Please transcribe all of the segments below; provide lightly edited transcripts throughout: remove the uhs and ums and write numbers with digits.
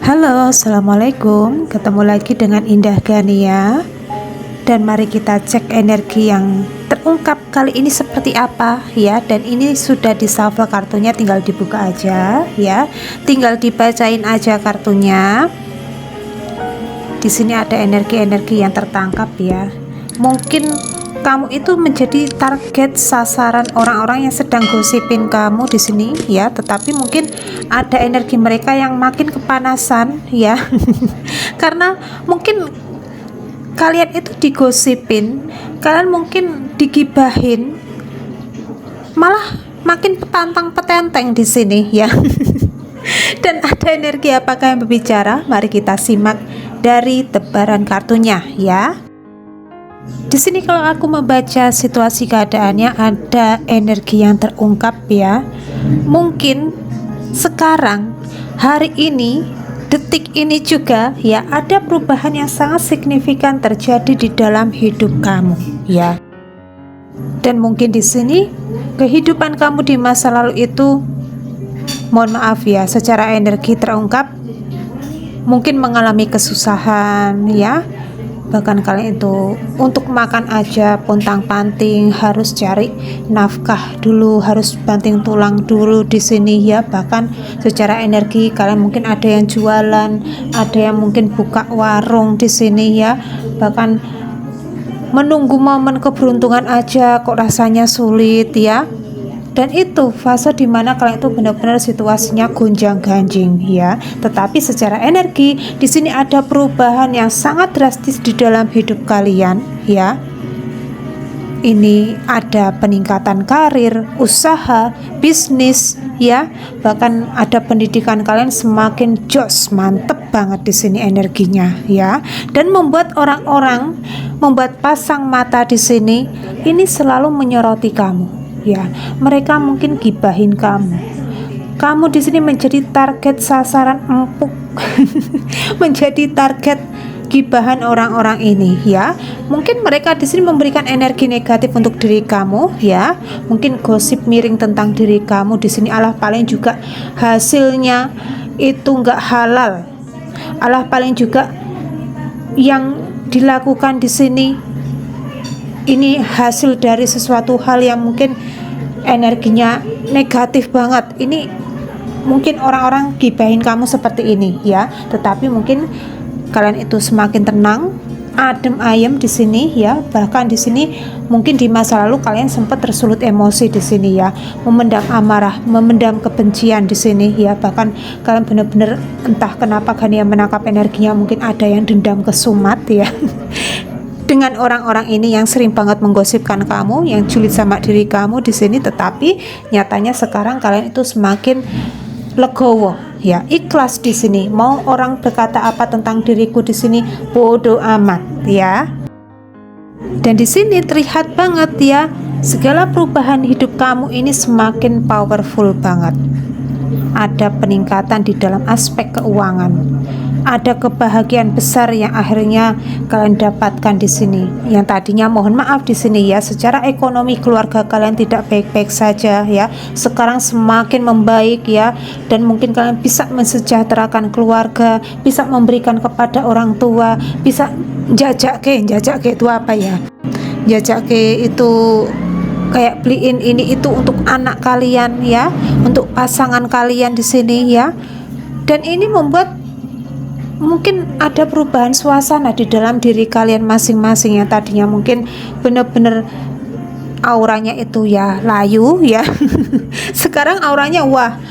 Halo, assalamualaikum. Ketemu lagi dengan Indah Gania, dan mari kita cek energi yang terungkap kali ini seperti apa ya. Dan ini sudah di shuffle kartunya, tinggal dibuka aja ya, tinggal dibacain aja kartunya. Di sini ada energi-energi yang tertangkap ya. Mungkin kamu itu menjadi target sasaran orang-orang yang sedang gosipin kamu di sini ya, tetapi mungkin ada energi mereka yang makin kepanasan ya. Karena mungkin kalian itu digosipin, kalian mungkin digibahin, malah makin petantang petenteng di sini ya. Dan ada energi apakah yang berbicara? Mari kita simak dari tebaran kartunya ya. Di sini kalau aku membaca situasi keadaannya, ada energi yang terungkap ya. Mungkin sekarang, hari ini, detik ini juga ya, ada perubahan yang sangat signifikan terjadi di dalam hidup kamu ya. Dan mungkin di sini kehidupan kamu di masa lalu itu, mohon maaf ya, secara energi terungkap mungkin mengalami kesusahan ya. Bahkan kalian itu untuk makan aja pontang-panting, harus cari nafkah dulu, harus banting tulang dulu di sini ya. Bahkan secara energi kalian mungkin ada yang jualan, ada yang mungkin buka warung di sini ya. Bahkan menunggu momen keberuntungan aja kok rasanya sulit ya. Dan itu fase dimana kalian itu benar-benar situasinya gonjang-ganjing ya. Tetapi secara energi di sini ada perubahan yang sangat drastis di dalam hidup kalian ya. Ini ada peningkatan karir, usaha, bisnis ya. Bahkan ada pendidikan kalian semakin jos, mantep banget di sini energinya ya. Dan membuat orang-orang, membuat pasang mata di sini ini selalu menyoroti kamu. Ya, mereka mungkin gibahin kamu di sini menjadi target sasaran empuk. Menjadi target gibahan orang-orang ini ya. Mungkin mereka di sini memberikan energi negatif untuk diri kamu ya. Mungkin gosip miring tentang diri kamu di sini. Alah paling juga hasilnya itu nggak halal. Alah paling juga yang dilakukan di sini ini hasil dari sesuatu hal yang mungkin energinya negatif banget. Ini mungkin orang-orang gibahin kamu seperti ini ya. Tetapi mungkin kalian itu semakin tenang, adem ayem di sini ya. Bahkan di sini mungkin di masa lalu kalian sempat tersulut emosi di sini ya, memendam amarah, memendam kebencian di sini ya. Bahkan kalian benar-benar entah kenapa Gania menangkap energinya, mungkin ada yang dendam kesumat ya. Dengan orang-orang ini yang sering banget menggosipkan kamu, yang julid sama diri kamu di sini. Tetapi nyatanya sekarang kalian itu semakin legowo ya, ikhlas di sini. Mau orang berkata apa tentang diriku di sini, bodoh amat ya. Dan di sini terlihat banget ya, segala perubahan hidup kamu ini semakin powerful banget. Ada peningkatan di dalam aspek keuangan. Ada kebahagiaan besar yang akhirnya kalian dapatkan di sini. Yang tadinya mohon maaf di sini ya, secara ekonomi keluarga kalian tidak baik-baik saja ya. Sekarang semakin membaik ya, dan mungkin kalian bisa mensejahterakan keluarga, bisa memberikan kepada orang tua, bisa jajak ke itu apa ya? Jajak ke itu kayak beliin ini itu untuk anak kalian ya, untuk pasangan kalian di sini ya. Dan ini membuat mungkin ada perubahan suasana di dalam diri kalian masing-masing. Yang tadinya mungkin benar-benar auranya itu ya layu ya. Sekarang auranya wah,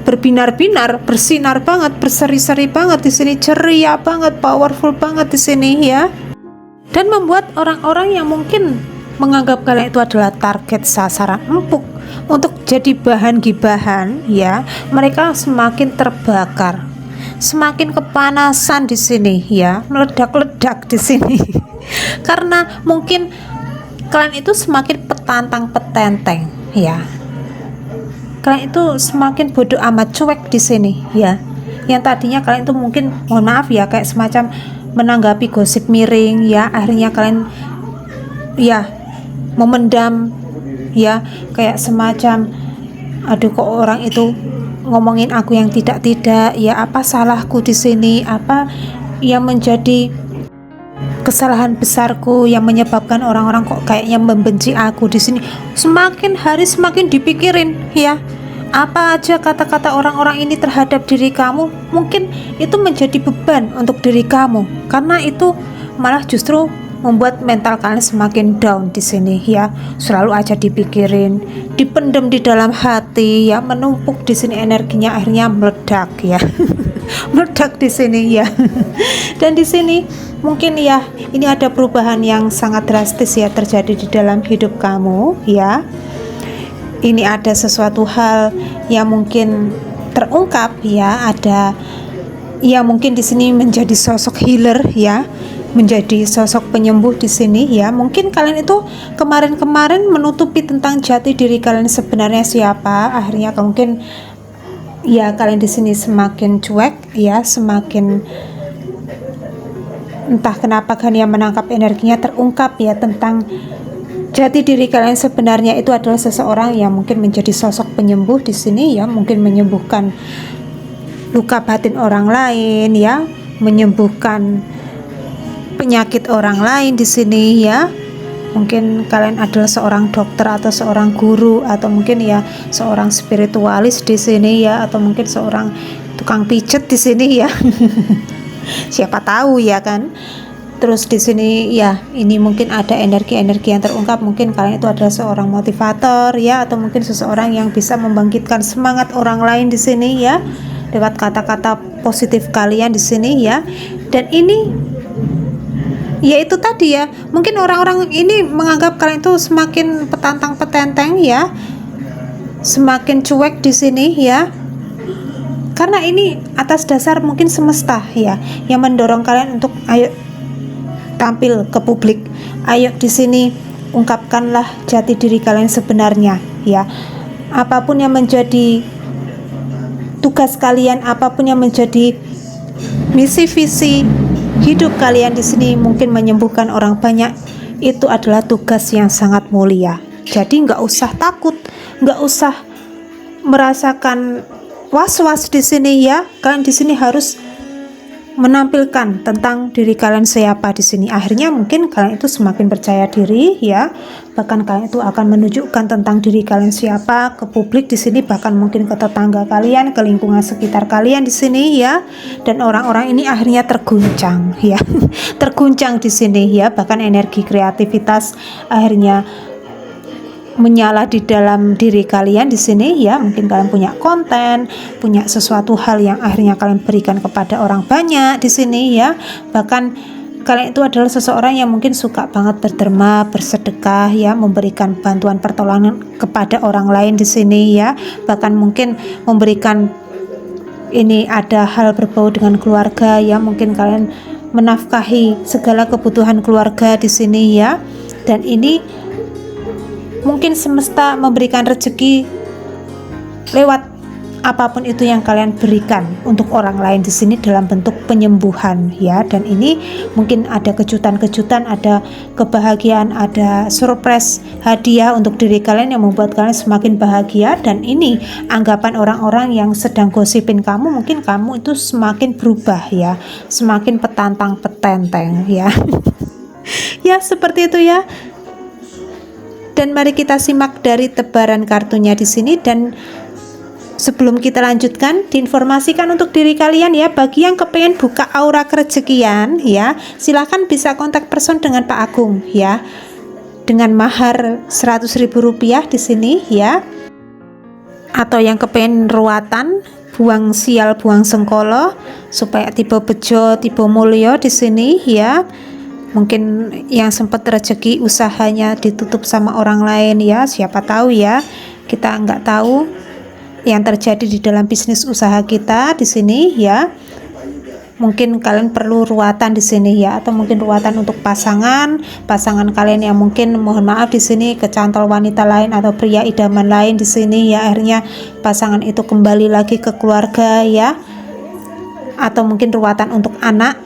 berbinar-binar, bersinar banget, berseri-seri banget di sini, ceria banget, powerful banget di sini ya. Dan membuat orang-orang yang mungkin menganggap kalian itu adalah target sasaran empuk untuk jadi bahan gibahan ya, mereka semakin terbakar, semakin kepanasan di sini ya, meledak-ledak di sini. Karena mungkin kalian itu semakin petantang petenteng ya. Kalian itu semakin bodoh amat, cuek di sini ya. Yang tadinya kalian itu mungkin mohon maaf ya, kayak semacam menanggapi gosip miring ya, akhirnya kalian ya memendam ya, kayak semacam aduh kok orang itu ngomongin aku yang tidak-tidak, ya apa salahku di sini, apa yang menjadi kesalahan besarku yang menyebabkan orang-orang kok kayaknya membenci aku di sini. Semakin hari semakin dipikirin ya. Apa aja kata-kata orang-orang ini terhadap diri kamu, mungkin itu menjadi beban untuk diri kamu, karena itu malah justru membuat mental kalian semakin down di sini ya. Selalu aja dipikirin, dipendam di dalam hati ya, menumpuk di sini energinya, akhirnya meledak ya. Meledak di sini ya. Dan di sini mungkin ya, ini ada perubahan yang sangat drastis ya terjadi di dalam hidup kamu ya. Ini ada sesuatu hal yang mungkin terungkap ya, ada ya mungkin di sini menjadi sosok healer ya, menjadi sosok penyembuh di sini ya. Mungkin kalian itu kemarin-kemarin menutupi tentang jati diri kalian sebenarnya siapa, akhirnya mungkin ya kalian di sini semakin cuek ya, semakin entah kenapa kalian menangkap energinya terungkap ya tentang jati diri kalian sebenarnya itu adalah seseorang yang mungkin menjadi sosok penyembuh di sini ya, mungkin menyembuhkan luka batin orang lain ya, menyembuhkan penyakit orang lain di sini ya. Mungkin kalian adalah seorang dokter atau seorang guru atau mungkin ya seorang spiritualis di sini ya, atau mungkin seorang tukang pijet di sini ya. Siapa tahu ya kan. Terus di sini ya, ini mungkin ada energi-energi yang terungkap, mungkin kalian itu adalah seorang motivator ya, atau mungkin seseorang yang bisa membangkitkan semangat orang lain di sini ya, lewat kata-kata positif kalian di sini ya. Dan ini ya itu tadi ya, mungkin orang-orang ini menganggap kalian itu semakin petantang petenteng ya, semakin cuek di sini ya, karena ini atas dasar mungkin semesta ya yang mendorong kalian untuk ayo tampil ke publik, ayo di sini ungkapkanlah jati diri kalian sebenarnya ya. Apapun yang menjadi tugas kalian, apapun yang menjadi misi visi hidup kalian di sini, mungkin menyembuhkan orang banyak, itu adalah tugas yang sangat mulia. Jadi nggak usah takut, nggak usah merasakan was-was di sini ya. Kalian di sini harus menampilkan tentang diri kalian siapa di sini. Akhirnya mungkin kalian itu semakin percaya diri ya. Bahkan kalian itu akan menunjukkan tentang diri kalian siapa ke publik di sini, bahkan mungkin ke tetangga kalian, ke lingkungan sekitar kalian di sini ya. Dan orang-orang ini akhirnya terguncang ya. Terguncang di sini ya, bahkan energi kreativitas akhirnya menyala di dalam diri kalian di sini ya. Mungkin kalian punya konten, punya sesuatu hal yang akhirnya kalian berikan kepada orang banyak di sini ya. Bahkan kalian itu adalah seseorang yang mungkin suka banget berderma, bersedekah ya, memberikan bantuan pertolongan kepada orang lain di sini ya. Bahkan mungkin memberikan, ini ada hal berbau dengan keluarga ya, mungkin kalian menafkahi segala kebutuhan keluarga di sini ya. Dan ini mungkin semesta memberikan rezeki lewat apapun itu yang kalian berikan untuk orang lain di sini dalam bentuk penyembuhan ya. Dan ini mungkin ada kejutan-kejutan, ada kebahagiaan, ada surprise hadiah untuk diri kalian yang membuat kalian semakin bahagia. Dan ini anggapan orang-orang yang sedang gosipin kamu, mungkin kamu itu semakin berubah ya, semakin petantang petenteng ya. Ya seperti itu ya. Dan mari kita simak dari tebaran kartunya di sini. Dan sebelum kita lanjutkan, diinformasikan untuk diri kalian ya, bagi yang kepengen buka aura kerezekian ya, silahkan bisa kontak person dengan Pak Agung ya, dengan mahar Rp100.000 di sini ya. Atau yang kepengen ruatan, buang sial buang sengkolo, supaya tiba bejo tiba mulya di sini ya. Mungkin yang sempat rezeki usahanya ditutup sama orang lain ya, siapa tahu ya, kita nggak tahu yang terjadi di dalam bisnis usaha kita di sini ya. Mungkin kalian perlu ruatan di sini ya, atau mungkin ruatan untuk pasangan kalian yang mungkin mohon maaf di sini kecantol wanita lain atau pria idaman lain di sini ya, akhirnya pasangan itu kembali lagi ke keluarga ya. Atau mungkin ruatan untuk anak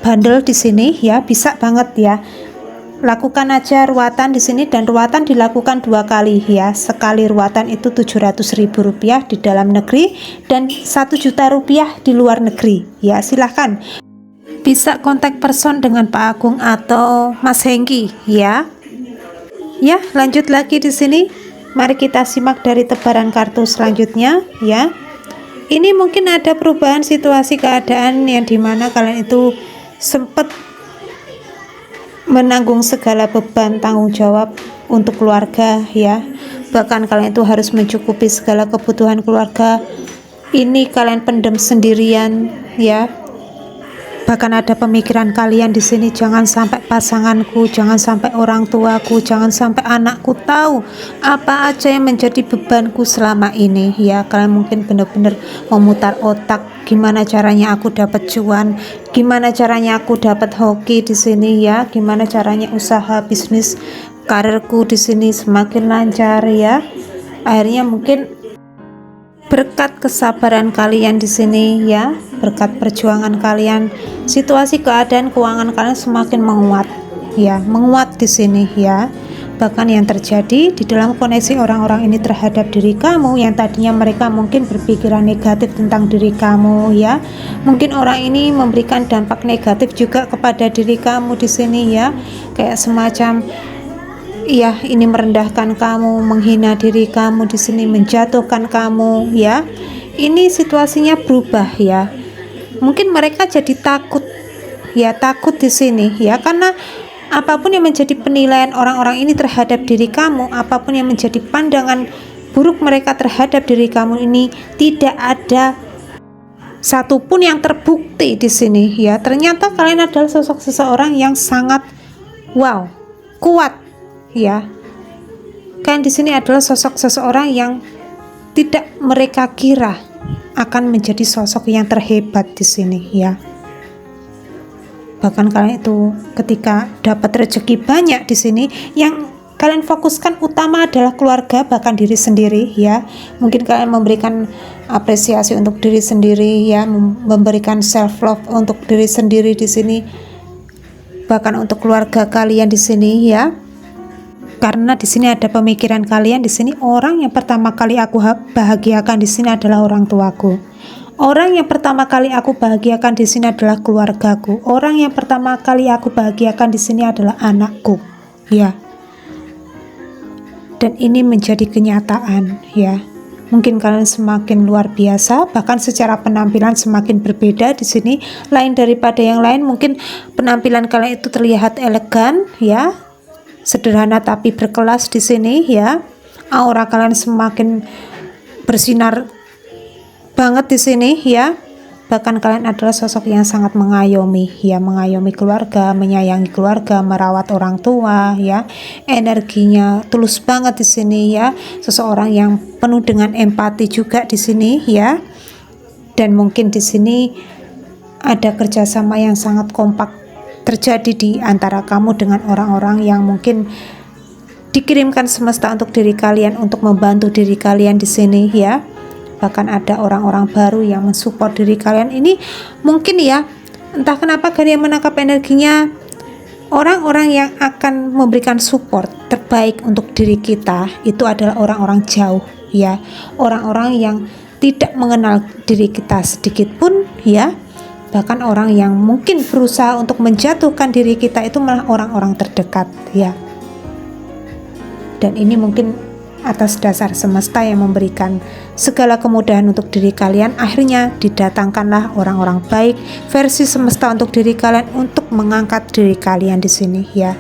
bandel di sini ya, bisa banget ya. lakukan aja ruatan di sini, dan ruatan dilakukan 2 kali ya. Sekali ruatan itu Rp700.000 di dalam negeri dan Rp1.000.000 di luar negeri ya. Silahkan bisa kontak person dengan Pak Agung atau Mas Hengki ya. Ya, lanjut lagi di sini. Mari kita simak dari tebaran kartu selanjutnya ya. Ini mungkin ada perubahan situasi keadaan yang dimana kalian itu sempat menanggung segala beban tanggung jawab untuk keluarga ya. Bahkan kalian itu harus mencukupi segala kebutuhan keluarga. Ini kalian pendam sendirian ya. Bahkan ada pemikiran kalian di sini, jangan sampai pasanganku, jangan sampai orang tuaku, jangan sampai anakku tahu apa aja yang menjadi bebanku selama ini ya. Kalian mungkin benar-benar memutar otak, gimana caranya aku dapat cuan, gimana caranya aku dapat hoki di sini ya, gimana caranya usaha bisnis karirku di sini semakin lancar ya. Akhirnya mungkin berkat kesabaran kalian di sini ya, berkat perjuangan kalian, situasi keadaan keuangan kalian semakin menguat ya, menguat di sini ya. Bahkan yang terjadi di dalam koneksi orang-orang ini terhadap diri kamu, yang tadinya mereka mungkin berpikiran negatif tentang diri kamu ya, mungkin orang ini memberikan dampak negatif juga kepada diri kamu di sini ya, kayak semacam ya, ini merendahkan kamu, menghina diri kamu di sini, menjatuhkan kamu ya. Ini situasinya berubah ya. Mungkin mereka jadi takut ya, takut di sini ya, karena apapun yang menjadi penilaian orang-orang ini terhadap diri kamu, apapun yang menjadi pandangan buruk mereka terhadap diri kamu ini, tidak ada satupun yang terbukti di sini ya. Ternyata kalian adalah sosok seseorang yang sangat wow, kuat ya. Kalian di sini adalah sosok seseorang yang tidak mereka kira akan menjadi sosok yang terhebat di sini ya. Bahkan kalian itu ketika dapat rezeki banyak di sini, yang kalian fokuskan utama adalah keluarga, bahkan diri sendiri ya. Mungkin kalian memberikan apresiasi untuk diri sendiri ya, memberikan self love untuk diri sendiri di sini, bahkan untuk keluarga kalian di sini ya. Karena di sini ada pemikiran kalian di sini, orang yang pertama kali aku bahagiakan di sini adalah orang tuaku. Orang yang pertama kali aku bahagiakan di sini adalah keluargaku. Orang yang pertama kali aku bahagiakan di sini adalah anakku. Ya. Dan ini menjadi kenyataan ya. Mungkin kalian semakin luar biasa, bahkan secara penampilan semakin berbeda di sini, lain daripada yang lain. Mungkin penampilan kalian itu terlihat elegan ya, sederhana tapi berkelas di sini ya. Aura kalian semakin bersinar banget di sini ya. Bahkan kalian adalah sosok yang sangat mengayomi ya, mengayomi keluarga, menyayangi keluarga, merawat orang tua ya. Energinya tulus banget di sini ya. Seseorang yang penuh dengan empati juga di sini ya. Dan mungkin di sini ada kerjasama yang sangat kompak terjadi di antara kamu dengan orang-orang yang mungkin dikirimkan semesta untuk diri kalian, untuk membantu diri kalian di sini ya. Bahkan ada orang-orang baru yang mensupport diri kalian ini. Mungkin ya, entah kenapa kalian menangkap energinya, orang-orang yang akan memberikan support terbaik untuk diri kita itu adalah orang-orang jauh ya, orang-orang yang tidak mengenal diri kita sedikit pun ya. Bahkan orang yang mungkin berusaha untuk menjatuhkan diri kita itu malah orang-orang terdekat ya. Dan ini mungkin atas dasar semesta yang memberikan segala kemudahan untuk diri kalian, akhirnya didatangkanlah orang-orang baik versi semesta untuk diri kalian, untuk mengangkat diri kalian di sini ya.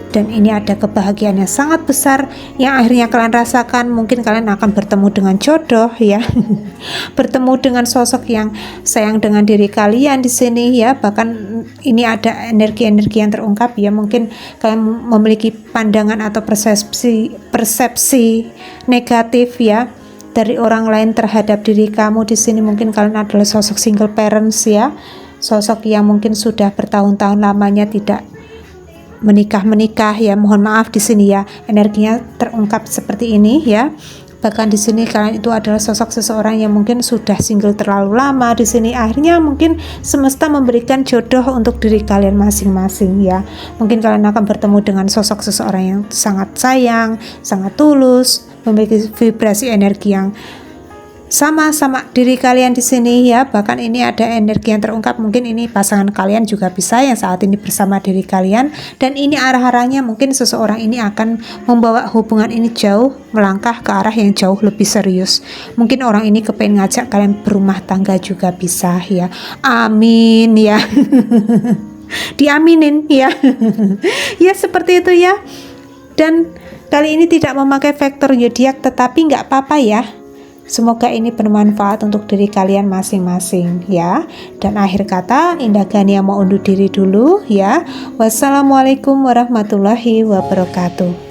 Dan ini ada kebahagiaan yang sangat besar yang akhirnya kalian rasakan. Mungkin kalian akan bertemu dengan jodoh ya, bertemu dengan sosok yang sayang dengan diri kalian di sini ya. Bahkan ini ada energi-energi yang terungkap ya. Mungkin kalian memiliki pandangan atau persepsi negatif ya dari orang lain terhadap diri kamu di sini. Mungkin kalian adalah sosok single parents ya, sosok yang mungkin sudah bertahun-tahun lamanya tidak menikah ya. Mohon maaf di sini ya, energinya terungkap seperti ini ya. Bahkan di sini kalian itu adalah sosok seseorang yang mungkin sudah single terlalu lama. Di sini akhirnya mungkin semesta memberikan jodoh untuk diri kalian masing-masing ya. Mungkin kalian akan bertemu dengan sosok seseorang yang sangat sayang, sangat tulus, memiliki vibrasi energi yang sama diri kalian di sini ya. Bahkan ini ada energi yang terungkap, mungkin ini pasangan kalian juga bisa yang saat ini bersama diri kalian, dan ini arah-arahnya mungkin seseorang ini akan membawa hubungan ini jauh, melangkah ke arah yang jauh lebih serius. Mungkin orang ini kepengen ngajak kalian berumah tangga juga bisa ya. Amin ya. Diaminin ya. Ya seperti itu ya. Dan kali ini tidak memakai faktor zodiak, tetapi nggak apa-apa ya. Semoga ini bermanfaat untuk diri kalian masing-masing ya. Dan akhir kata, Indah Ghania mau undur diri dulu ya. Wassalamualaikum warahmatullahi wabarakatuh.